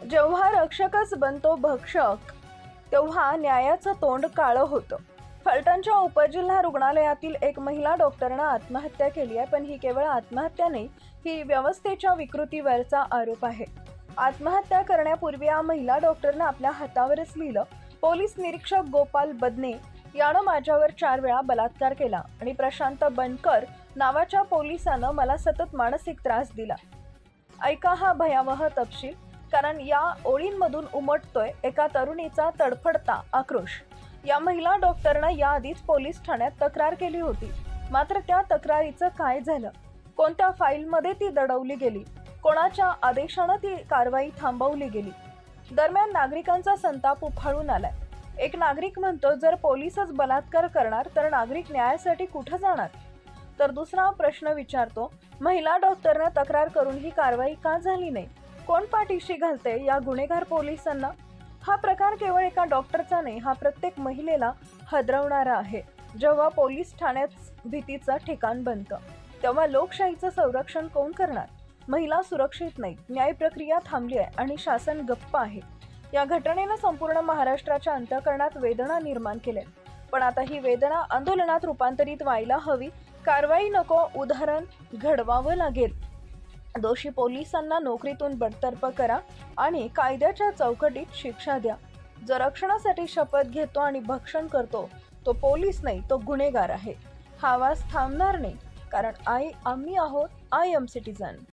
जेव्हा रक्षकच बनतो भक्षक तेव्हा न्यायाचं तोंड काळं होतं। फलटणच्या उपजिल्हा रुग्णालयातील एक महिला डॉक्टरनं आत्महत्या केली आहे, पण ही केवळ आत्महत्या नाही, ही व्यवस्थेच्या विकृतीवरचा आरोप आहे। आत्महत्या करण्यापूर्वी या महिला डॉक्टरनं आपल्या हातावरच लिहिलं, पोलीस निरीक्षक गोपाल बदने यानं माझ्यावर 4 वेळा बलात्कार केला आणि प्रशांत बनकर नावाच्या पोलिसानं मला सतत मानसिक त्रास दिला। ऐका हा भयावह तपशील, कारण या ओळींमधून उमटतोय एका तरुणीचा तडफडता आक्रोश। या महिला डॉक्टरनं याआधीच पोलीस ठाण्यात तक्रार केली होती, मात्र त्या तक्रारीचं काय झालं? कोणत्या फाईलमध्ये ती दडवली गेली? कोणाच्या आदेशानं ती कारवाई थांबवली गेली? दरम्यान नागरिकांचा संताप उफाळून आलाय। एक नागरिक म्हणतो, जर पोलीसच बलात्कार करणार तर नागरिक न्यायासाठी कुठं जाणार? तर दुसरा प्रश्न विचारतो, महिला डॉक्टरनं तक्रार करून ही कारवाई का झाली नाही? कोण पाठीशी घालते या गुन्हेगार पोलिसांना? हा प्रकार केवळ एका डॉक्टरचा नाही, हा प्रत्येक महिलेला हादरवणारा आहे। जेव्हा पोलीस ठाण्यात भीतीचं ठिकाण बनतं, तेव्हा लोकशाहीचं संरक्षण कोण करणार? महिला सुरक्षित नाहीत, न्याय प्रक्रिया थांबली आहे आणि शासन गप्प आहे। या घटनेनं संपूर्ण महाराष्ट्राच्या अंतःकरणात वेदना निर्माण केल्या, पण आता ही वेदना आंदोलनात रूपांतरित व्हायला हवी। कारवाई नको, उदाहरण घडवावं लागेल। दोषी पोलिसांना नोकरीतून बडतर्फ करा आणि कायद्याच्या चौकटीत शिक्षा द्या। जो रक्षणासाठी शपथ घेतो आणि भक्षण करतो तो पोलीस नाही, तो गुन्हेगार आहे। हा आवाज थांबणार नाही, कारण आम्ही आहोत, आय एम सिटीजन।